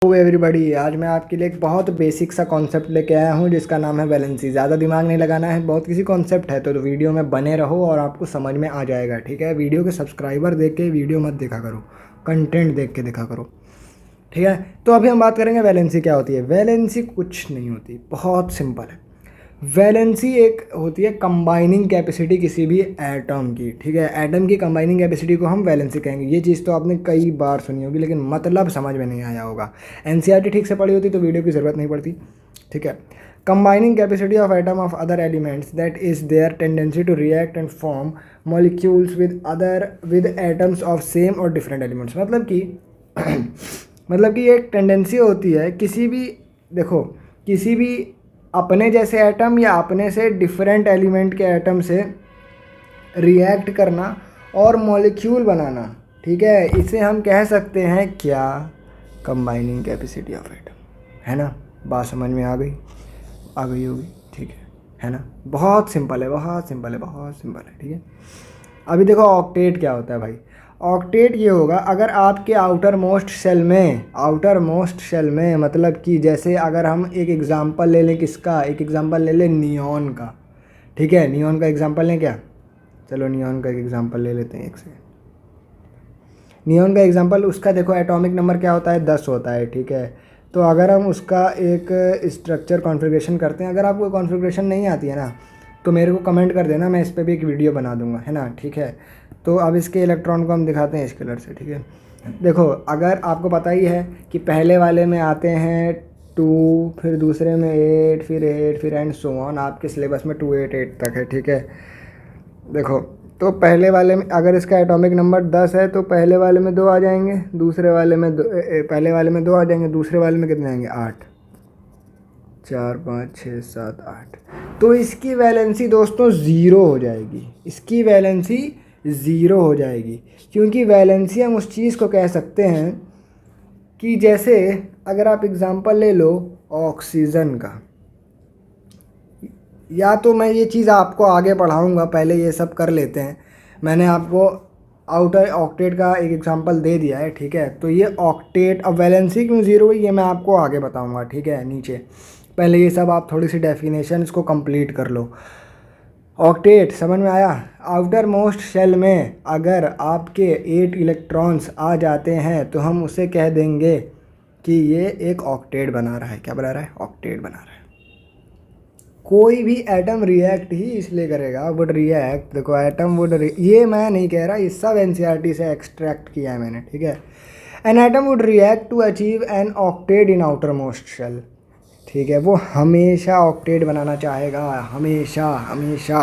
तो एवरीबॉडी, आज मैं आपके लिए एक बहुत बेसिक सा कॉन्सेप्ट लेके आया हूँ जिसका नाम है वैलेंसी। ज़्यादा दिमाग नहीं लगाना है, बहुत किसी कॉन्सेप्ट है तो वीडियो में बने रहो और आपको समझ में आ जाएगा। ठीक है, वीडियो के सब्सक्राइबर देख के वीडियो मत देखा करो, कंटेंट देख के देखा करो। ठीक है, तो अभी हम बात करेंगे वैलेंसी क्या होती है। वैलेंसी कुछ नहीं होती, बहुत सिंपल है। वैलेंसी एक होती है कंबाइनिंग कैपेसिटी किसी भी एटम की। ठीक है, एटम की कंबाइनिंग कैपेसिटी को हम वैलेंसी कहेंगे। ये चीज़ तो आपने कई बार सुनी होगी लेकिन मतलब समझ में नहीं आया होगा। एनसीईआरटी ठीक से पढ़ी होती तो वीडियो की ज़रूरत नहीं पड़ती। ठीक है, combining capacity of atom of other elements that is there tendency to react and form molecules with atoms of same और डिफरेंट एलिमेंट्स। मतलब कि मतलब कि एक टेंडेंसी होती है किसी भी, देखो, किसी भी अपने जैसे एटम या अपने से डिफरेंट एलिमेंट के एटम से रिएक्ट करना और मॉलिक्यूल बनाना। ठीक है, इसे हम कह सकते हैं क्या, कंबाइनिंग कैपेसिटी ऑफ एटम। है ना, बात समझ में आ गई होगी। ठीक है ना, बहुत सिंपल है, बहुत सिंपल है, बहुत सिंपल है। ठीक है, अभी देखो ऑक्टेट क्या होता है भाई। ऑक्टेट ये होगा अगर आपके आउटर मोस्ट शेल में मतलब कि जैसे अगर हम एक एग्ज़ाम्पल ले लें, किसका एक एग्ज़ाम्पल ले लें, नियॉन का। ठीक है, नियॉन का एग्ज़ाम्पल लें क्या, चलो नियॉन का एक एग्ज़ाम्पल ले लेते हैं। एक से नियॉन का एग्ज़ाम्पल, उसका देखो एटॉमिक नंबर क्या होता है, 10 होता है। ठीक है, तो अगर हम उसका एक स्ट्रक्चर कॉन्फ़िगरेशन करते हैं, अगर आपको कॉन्फ़िगरेशन नहीं आती है ना तो मेरे को कमेंट कर देना, मैं इस पर भी एक वीडियो बना दूंगा। है ना, ठीक है। तो अब इसके इलेक्ट्रॉन को हम दिखाते हैं इस कलर से। ठीक है, देखो अगर आपको पता ही है कि पहले वाले में आते हैं 2, फिर दूसरे में 8 फिर एंड सो ऑन, आपके सिलेबस में 288 तक है। ठीक है, देखो तो पहले वाले में अगर इसका एटॉमिक नंबर 10 है तो पहले वाले में 2 आ जाएंगे, दूसरे वाले में पहले वाले में 2 आ जाएंगे, दूसरे वाले में कितने आएंगे, 8, 4 5 6 7 8। तो इसकी वैलेंसी दोस्तों ज़ीरो हो जाएगी, इसकी वैलेंसी ज़ीरो हो जाएगी। क्योंकि वैलेंसी हम उस चीज़ को कह सकते हैं कि जैसे अगर आप एग्ज़ाम्पल ले लो ऑक्सीजन का, या तो मैं ये चीज़ आपको आगे पढ़ाऊँगा, पहले ये सब कर लेते हैं। मैंने आपको आउटर ऑक्टेट का एक एग्जांपल दे दिया है। ठीक है, तो ये ऑक्टेट, अब वैलेंसी क्यों ज़ीरो हुई ये मैं आपको आगे बताऊँगा। ठीक है, नीचे पहले ये सब आप थोड़ी सी डेफिनेशन इसको कंप्लीट कर लो। ऑक्टेट समझ में आया। आउटर मोस्ट शेल में अगर आपके 8 इलेक्ट्रॉन्स आ जाते हैं तो हम उसे कह देंगे कि ये एक ऑक्टेट बना रहा है। क्या बना रहा है, ऑक्टेट बना रहा है। कोई भी एटम रिएक्ट ही इसलिए करेगा, वुड रिएक्ट, देखो एटम वुड, ये मैं नहीं कह रहा, ये सब एनसीईआरटी से एक्सट्रैक्ट किया है मैंने। ठीक है, an atom would react to achieve an octet in outer most shell. ठीक है, वो हमेशा ऑक्टेट बनाना चाहेगा, हमेशा हमेशा।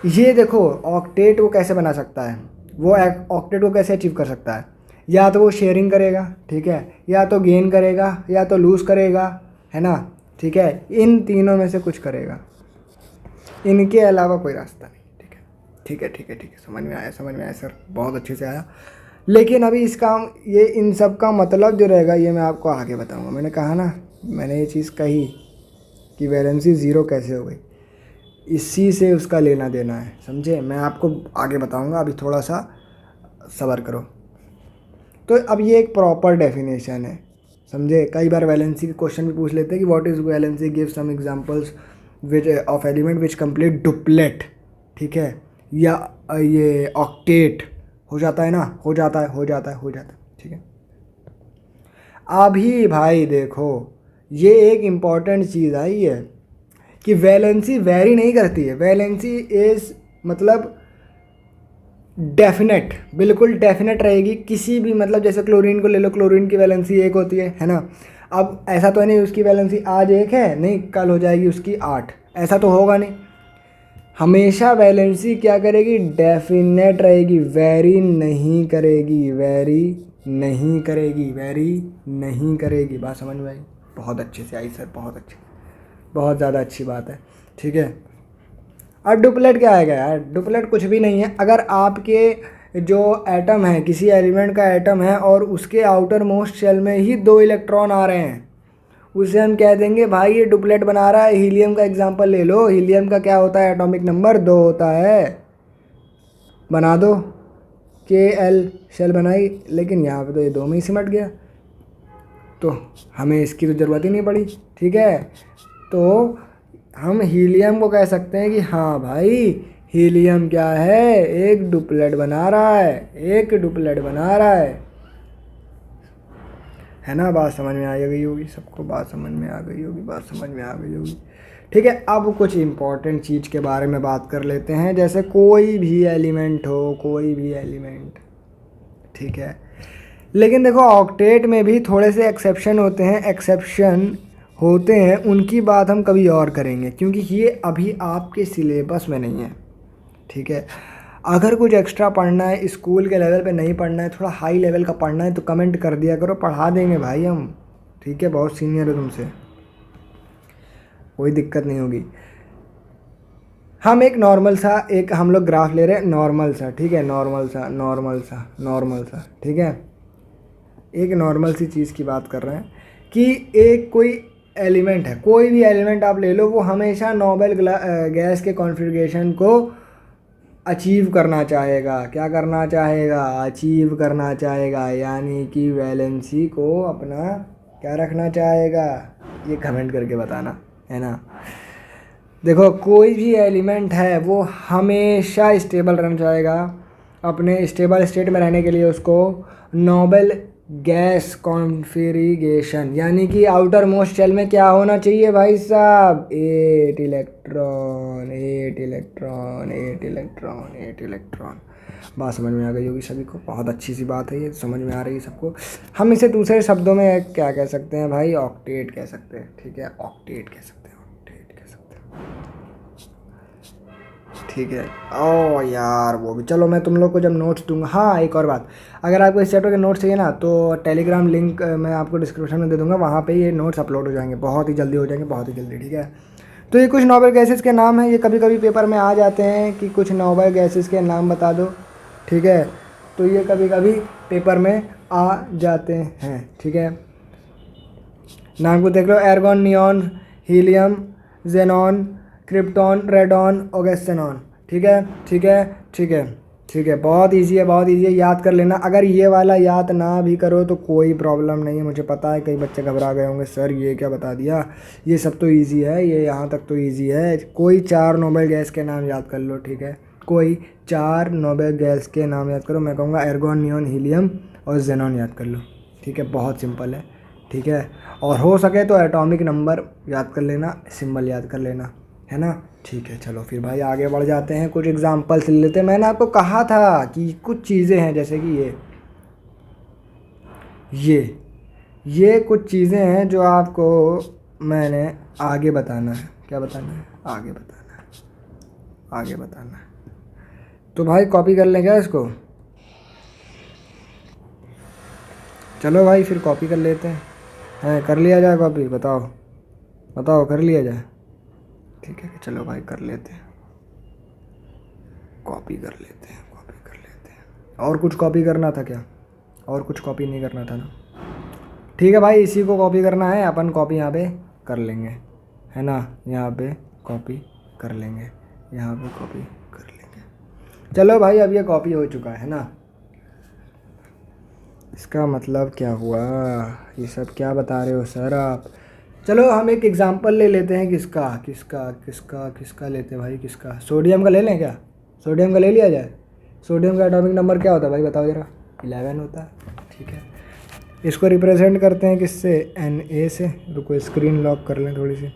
ये देखो ऑक्टेट वो कैसे बना सकता है, वो ऑक्टेट को कैसे अचीव कर सकता है, या तो वो शेयरिंग करेगा, ठीक है, या तो गेन करेगा, या तो लूज़ करेगा। है ना, ठीक है, इन तीनों में से कुछ करेगा, इनके अलावा कोई रास्ता नहीं। ठीक है, ठीक है, ठीक है, ठीक है, समझ में आया, समझ में आया सर, बहुत अच्छे से आया। लेकिन अभी इसका ये इन सब का मतलब जो रहेगा ये मैं आपको आगे बताऊंगा। मैंने कहा ना, मैंने ये चीज़ कही कि वैलेंसी ज़ीरो कैसे हो गई, इसी से उसका लेना देना है, समझे। मैं आपको आगे बताऊंगा, अभी थोड़ा सा सब्र करो। तो अब ये एक प्रॉपर डेफिनेशन है, समझे। कई बार वैलेंसी के क्वेश्चन भी पूछ लेते हैं कि what is valency, give some examples which of element which complete duplet. ठीक है, या ये ऑक्टेट हो जाता है ना, हो जाता है, हो जाता है, हो जाता है। ठीक है, अभी भाई देखो ये एक इम्पॉर्टेंट चीज़ आई है कि वैलेंसी वेरी नहीं करती है। वैलेंसी इज़ मतलब डेफिनेट, बिल्कुल डेफिनेट रहेगी किसी भी, मतलब जैसे क्लोरीन को ले लो, क्लोरीन की वैलेंसी 1 होती है ना। अब ऐसा तो नहीं उसकी वैलेंसी आज 1 है, नहीं कल हो जाएगी उसकी 8, ऐसा तो होगा नहीं। हमेशा वैलेंसी क्या करेगी, डेफिनेट रहेगी, वेरी नहीं करेगी, वेरी नहीं करेगी, वेरी नहीं करेगी। बात समझ में आई, बहुत अच्छे से आई सर, बहुत अच्छे, बहुत ज़्यादा अच्छी बात है। ठीक है, अब डुप्लेट क्या आएगा यार, डुप्लेट कुछ भी नहीं है। अगर आपके जो एटम है, किसी एलिमेंट का एटम है और उसके आउटर मोस्ट शेल में ही 2 इलेक्ट्रॉन आ रहे हैं, उसे हम कह देंगे भाई ये डुप्लेट बना रहा है। हीलियम का एग्जांपल ले लो, हीलियम का क्या होता है, एटॉमिक नंबर 2 होता है। बना दो, के एल शेल बनाई, लेकिन यहाँ पे तो ये 2 में ही सिमट गया। तो हमें इसकी तो ज़रूरत ही नहीं पड़ी, ठीक है। तो हम हीलियम को कह सकते हैं कि हाँ भाई हीलियम क्या है, एक डुप्लेट बना रहा है, एक डुप्लेट बना रहा है ना। बात समझ में आ गई होगी सबको, बात समझ में आ गई होगी, बात समझ में आ गई होगी, ठीक है। अब कुछ इम्पोर्टेंट चीज़ के बारे में बात कर लेते हैं, जैसे कोई भी एलिमेंट हो, कोई भी एलिमेंट, ठीक है। लेकिन देखो ऑक्टेट में भी थोड़े से एक्सेप्शन होते हैं, उनकी बात हम कभी और करेंगे, क्योंकि ये अभी आपके सिलेबस में नहीं है, ठीक है। अगर कुछ एक्स्ट्रा पढ़ना है, स्कूल के लेवल पे नहीं पढ़ना है, थोड़ा हाई लेवल का पढ़ना है, तो कमेंट कर दिया करो, पढ़ा देंगे भाई हम, ठीक है। बहुत सीनियर है तुमसे, कोई दिक्कत नहीं होगी। हम एक नॉर्मल सा एक हम लोग ग्राफ ले रहे हैं, नॉर्मल सा, ठीक है, नॉर्मल सा, ठीक है। एक नॉर्मल सी चीज़ की बात कर रहे हैं कि एक कोई एलिमेंट है, कोई भी एलिमेंट आप ले लो, वो हमेशा नोबल गैस के कॉन्फ़िगरेशन को अचीव करना चाहेगा। क्या करना चाहेगा? अचीव करना चाहेगा, यानी कि वैलेंसी को अपना क्या रखना चाहेगा, ये कमेंट करके बताना, है ना। देखो कोई भी एलिमेंट है वो हमेशा स्टेबल रहना चाहेगा, अपने स्टेबल स्टेट में रहने के लिए उसको नोबल गैस कॉन्फ़िगरेशन, यानी कि आउटर मोस्ट शेल में क्या होना चाहिए भाई साहब, 8 इलेक्ट्रॉन, 8 इलेक्ट्रॉन, 8 इलेक्ट्रॉन, 8 इलेक्ट्रॉन। बात समझ में आ गई होगी सभी को, बहुत अच्छी सी बात है ये, समझ में आ रही है सबको। हम इसे दूसरे शब्दों में क्या कह सकते हैं भाई, ऑक्टेट कह सकते हैं, ठीक है, ऑक्टेट कह सकते हैं, ऑक्टेट कह सकते हैं, ठीक है। ओ यार वो भी, चलो मैं तुम लोग को जब नोट्स दूंगा, हाँ एक और बात, अगर आपको इस चैप्टर के नोट्स चाहिए ना, तो टेलीग्राम लिंक मैं आपको डिस्क्रिप्शन में दे दूंगा, वहाँ पे ये नोट्स अपलोड हो जाएंगे, बहुत ही जल्दी हो जाएंगे, बहुत ही जल्दी, ठीक है। तो ये कुछ नोबल गैसेस के नाम हैं, ये कभी कभी पेपर में आ जाते हैं कि कुछ नोबल गैसेस के नाम बता दो, ठीक है। तो ये कभी कभी पेपर में आ जाते हैं, ठीक है। नाम को देख लो, argon, neon, helium, xenon, krypton, radon, oganesson, ठीक है, ठीक है, ठीक है, ठीक है। बहुत इजी है, बहुत इजी है, याद कर लेना। अगर ये वाला याद ना भी करो तो कोई प्रॉब्लम नहीं है, मुझे पता है कई बच्चे घबरा गए होंगे, सर ये क्या बता दिया, ये सब तो इजी है, ये यहाँ तक तो इजी है। कोई 4 नोबेल गैस के नाम याद कर लो, ठीक है, कोई 4 नोबेल गैस के नाम याद करो। मैं कहूँगा एर्गॉन, नियॉन, हीलियम और जेनॉन याद कर लो, ठीक है, बहुत सिंपल है, ठीक है। और हो सके तो एटॉमिक नंबर याद कर लेना, सिंबल याद कर लेना, है ना, ठीक है। चलो फिर भाई आगे बढ़ जाते हैं, कुछ एग्जांपल्स ले लेते हैं। मैंने आपको कहा था कि कुछ चीज़ें हैं, जैसे कि ये कुछ चीज़ें हैं जो आपको मैंने आगे बताना है। क्या बताना है? आगे बताना है, आगे बताना है। तो भाई कॉपी कर लें क्या इसको? चलो भाई फिर कॉपी कर लेते हैं, कर लिया जाए कॉपी? बताओ बताओ, कर लिया जाए? ठीक है, चलो भाई कर लेते हैं, कॉपी कर लेते हैं, कॉपी कर लेते हैं। और कुछ कॉपी करना था क्या? और कुछ कॉपी नहीं करना था ना? ठीक है भाई, इसी को कॉपी करना है, अपन कॉपी यहाँ पे कर लेंगे, है ना, यहाँ पे कॉपी कर लेंगे, यहाँ पे कॉपी कर लेंगे। चलो भाई अब ये कॉपी हो चुका है ना, इसका मतलब क्या हुआ? ये सब क्या बता रहे हो सर आप? चलो हम एक एग्जांपल ले लेते हैं, किसका किसका किसका किसका लेते हैं भाई, किसका? सोडियम का ले लें क्या? सोडियम का ले लिया जाए। सोडियम का एटॉमिक नंबर क्या होता है भाई, बताओ ज़रा? 11 होता है, ठीक है। इसको रिप्रेजेंट करते हैं किससे? Na से। रुको स्क्रीन लॉक कर लें थोड़ी सी।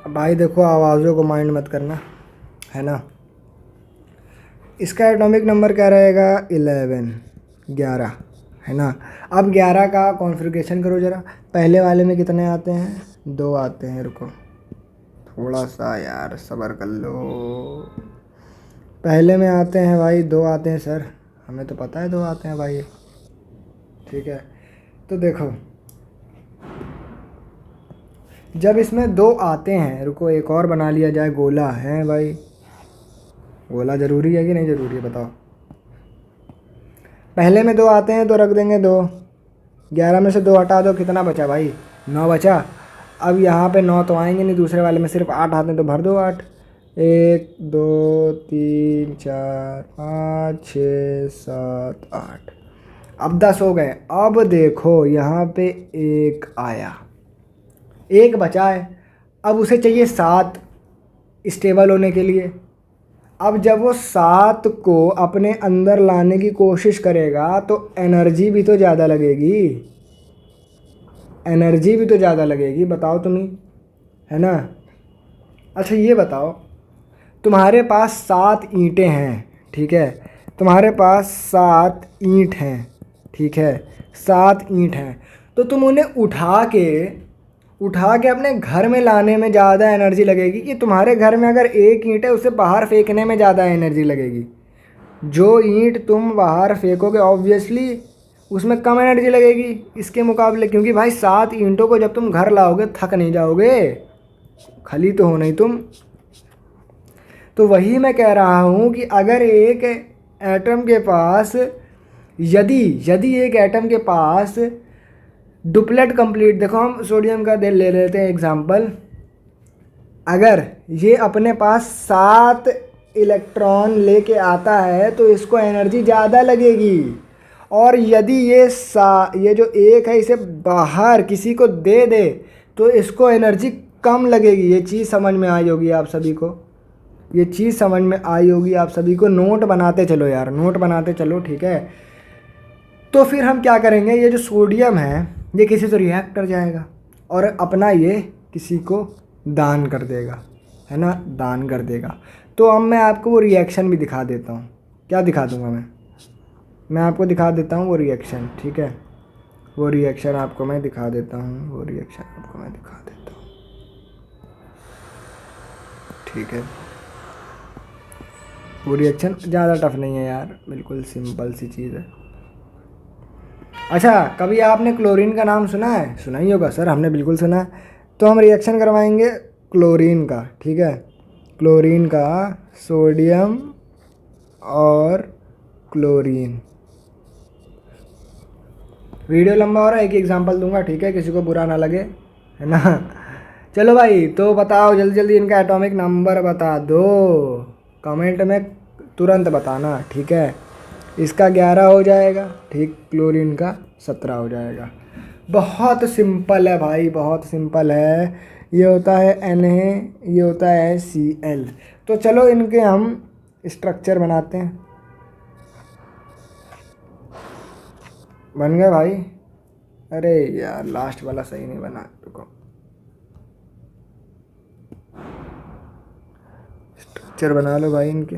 भाई देखो आवाज़ों को माइंड मत करना, है ना। इसका एटॉमिक नंबर क्या रहेगा? 11, है ना। अब 11 का कॉन्फ़िगरेशन करो ज़रा। पहले वाले में कितने आते हैं? 2 आते हैं। रुको थोड़ा सा यार सब्र कर लो। पहले में आते हैं भाई 2 आते हैं सर, हमें तो पता है 2 आते हैं भाई, ठीक है। तो देखो जब इसमें 2 आते हैं, रुको एक और बना लिया जाए, गोला है भाई। गोला ज़रूरी है कि नहीं ज़रूरी है, बताओ? पहले में 2 आते हैं तो रख देंगे 2। 11 में से 2 हटा दो, कितना बचा भाई? 9 बचा। अब यहाँ पे 9 तो आएंगे नहीं, दूसरे वाले में सिर्फ 8 आते हैं तो भर दो 8। 1 2 3 4 5 6 7 8। अब 10 हो गए। अब देखो यहाँ पे एक आया, एक बचा है। अब उसे चाहिए 7 स्टेबल होने के लिए। अब जब वो 7 को अपने अंदर लाने की कोशिश करेगा तो एनर्जी भी तो ज़्यादा लगेगी, एनर्जी भी तो ज़्यादा लगेगी, बताओ तुम ही, है ना। अच्छा ये बताओ, तुम्हारे पास 7 ईंटें हैं, ठीक है, तुम्हारे पास 7 ईंट हैं, ठीक है, 7 ईंट हैं। तो तुम उन्हें उठा के अपने घर में लाने में ज़्यादा एनर्जी लगेगी कि तुम्हारे घर में अगर एक ईंट है उसे बाहर फेंकने में ज़्यादा एनर्जी लगेगी? जो ईंट तुम बाहर फेंकोगे ऑब्वियसली उसमें कम एनर्जी लगेगी इसके मुकाबले, क्योंकि भाई 7 ईंटों को जब तुम घर लाओगे थक नहीं जाओगे, खाली तो हो नहीं तुम। तो वही मैं कह रहा हूँ कि अगर एक एटम के पास यदि एक एटम के पास डुप्लेट कंप्लीट, देखो हम सोडियम का ले लेते हैं एग्जांपल, अगर ये अपने पास 7 इलेक्ट्रॉन लेके आता है तो इसको एनर्जी ज़्यादा लगेगी। और यदि ये जो एक है इसे बाहर किसी को दे दे तो इसको एनर्जी कम लगेगी। ये चीज़ समझ में आई होगी आप सभी को, ये चीज़ समझ में आई होगी आप सभी को। नोट बनाते चलो यार, नोट बनाते चलो, ठीक है। तो फिर हम क्या करेंगे, ये जो सोडियम है ये किसी से रिएक्ट कर जाएगा और अपना ये किसी को दान कर देगा, है ना, दान कर देगा। तो अब मैं आपको वो रिएक्शन भी दिखा देता हूँ। क्या दिखा दूँगा मैं आपको दिखा देता हूँ वो रिएक्शन, ठीक है। वो रिएक्शन आपको मैं दिखा देता हूँ, वो रिएक्शन आपको मैं दिखा देता हूँ, ठीक है। वो रिएक्शन ज़्यादा टफ नहीं है यार, बिल्कुल सिंपल सी चीज़ है। अच्छा, कभी आपने क्लोरीन का नाम सुना है? सुना ही होगा सर, हमने बिल्कुल सुना है। तो हम रिएक्शन करवाएंगे क्लोरीन का, ठीक है, क्लोरीन का, सोडियम और क्लोरीन। वीडियो लंबा हो रहा है, एक एग्जांपल दूंगा, ठीक है, किसी को बुरा ना लगे, है ना। चलो भाई, तो बताओ जल्दी जल्दी इनका एटॉमिक नंबर बता दो, कमेंट में तुरंत बताना, ठीक है। इसका 11 हो जाएगा, ठीक, क्लोरीन का 17 हो जाएगा। बहुत सिंपल है भाई, बहुत सिंपल है। ये होता है Na, ये होता है Cl। तो चलो इनके हम स्ट्रक्चर बनाते हैं। बन गए भाई? अरे यार लास्ट वाला सही नहीं बना, रुको। स्ट्रक्चर बना लो भाई इनके,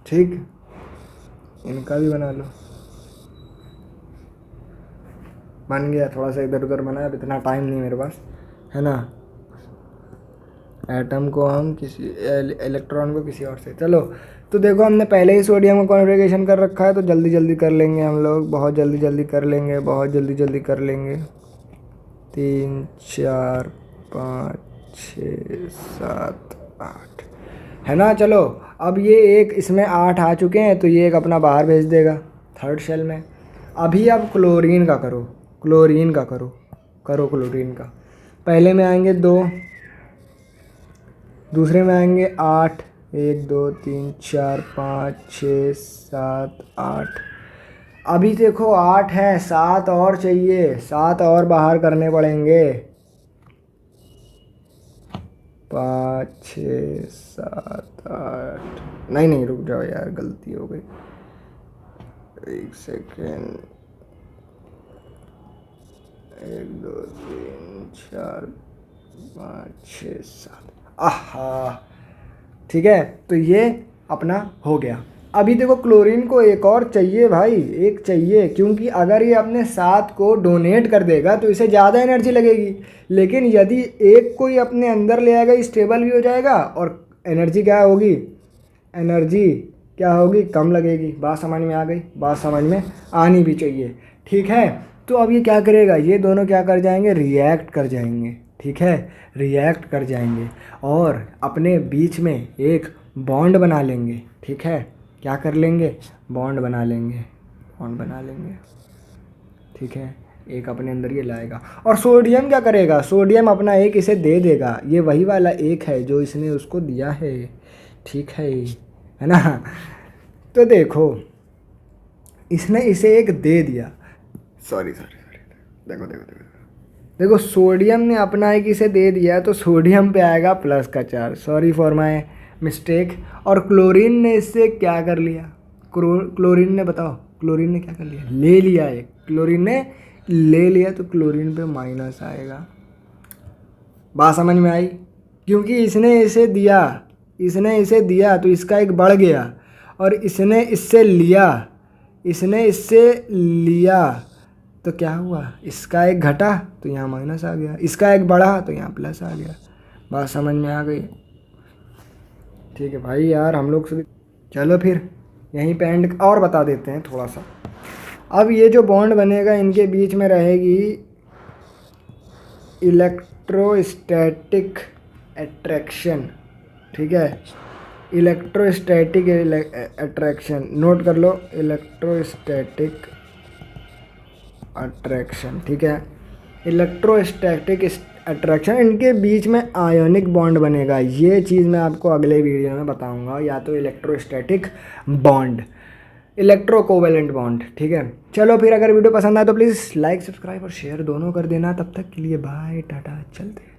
ठीक, इनका भी बना लो। बन गया, थोड़ा सा इधर उधर बना, अब इतना टाइम नहीं मेरे पास, है ना। एटम को हम किसी, इलेक्ट्रॉन को किसी और से, चलो। तो देखो हमने पहले ही सोडियम का कॉन्फ़िगरेशन कर रखा है, तो जल्दी जल्दी कर लेंगे हम लोग, बहुत जल्दी जल्दी कर लेंगे, बहुत जल्दी जल्दी कर लेंगे। 3 4 5 6 7 8, है ना। चलो अब ये एक इसमें 8 आ चुके हैं, तो ये एक अपना बाहर भेज देगा थर्ड शेल में। अभी अब क्लोरीन का करो, क्लोरीन का करो क्लोरीन का। पहले में आएंगे 2, दूसरे में आएंगे 8, 1 2 3 4 5 6 7 8। अभी देखो 8 है, 7 और चाहिए, 7 और बाहर करने पड़ेंगे। 5 6 7 8, नहीं रुक जाओ यार, गलती हो गई, एक सेकेंड। 1 2 3 4 5 6 7, आहा, ठीक है। तो ये अपना हो गया। अभी देखो क्लोरीन को एक और चाहिए भाई, एक चाहिए, क्योंकि अगर ये अपने 7 को डोनेट कर देगा तो इसे ज़्यादा एनर्जी लगेगी। लेकिन यदि एक को ही अपने अंदर ले आएगा, स्टेबल भी हो जाएगा, और एनर्जी क्या होगी, एनर्जी क्या होगी, कम लगेगी। बात समझ में आ गई? बात समझ में आनी भी चाहिए, ठीक है। तो अब ये क्या करेगा, ये दोनों क्या कर जाएंगे, रिएक्ट कर जाएंगे, ठीक है, रिएक्ट कर जाएंगे और अपने बीच में एक बॉन्ड बना लेंगे, ठीक है। क्या कर लेंगे, बॉन्ड बना लेंगे, बॉन्ड बना लेंगे, ठीक है। एक अपने अंदर ये लाएगा। और सोडियम क्या करेगा, सोडियम अपना एक इसे दे देगा, ये वही वाला एक है जो इसने उसको दिया है, ठीक है ना। तो देखो इसने इसे एक दे दिया, सॉरी देखो देखो देखो देखो सोडियम ने अपना एक इसे दे दिया, तो सोडियम पे आएगा प्लस का charge, sorry for my mistake. और क्लोरीन ने इससे क्या कर लिया, क्लोरीन ने बताओ, क्लोरीन ने क्या कर लिया, ले लिया है, क्लोरीन ने ले लिया, तो क्लोरीन पे माइनस आएगा। बात समझ में आई, क्योंकि इसने इसे दिया, इसने इसे दिया तो इसका एक बढ़ गया, और इसने इससे लिया, इसने इससे लिया तो क्या हुआ, इसका एक घटा तो यहाँ माइनस आ गया, इसका एक बढ़ा तो यहाँ प्लस आ गया। बात समझ में आ गई, ठीक है भाई यार हम लोग से। चलो फिर यहीं पे एंड और बता देते हैं थोड़ा सा। अब ये जो बॉन्ड बनेगा इनके बीच में रहेगी इलेक्ट्रोस्टैटिक अट्रैक्शन, ठीक है, इलेक्ट्रोस्टैटिक अट्रैक्शन, नोट कर लो, इलेक्ट्रोस्टैटिक अट्रैक्शन, ठीक है, इलेक्ट्रोस्टैटिक अट्रैक्शन, इनके बीच में आयोनिक बॉन्ड बनेगा। ये चीज़ मैं आपको अगले वीडियो में बताऊंगा, या तो इलेक्ट्रोस्टैटिक बॉन्ड, इलेक्ट्रोकोवेलेंट बॉन्ड, ठीक है। चलो फिर अगर वीडियो पसंद आए तो प्लीज़ लाइक सब्सक्राइब और शेयर दोनों कर देना। तब तक के लिए बाय टाटा, चलते हैं।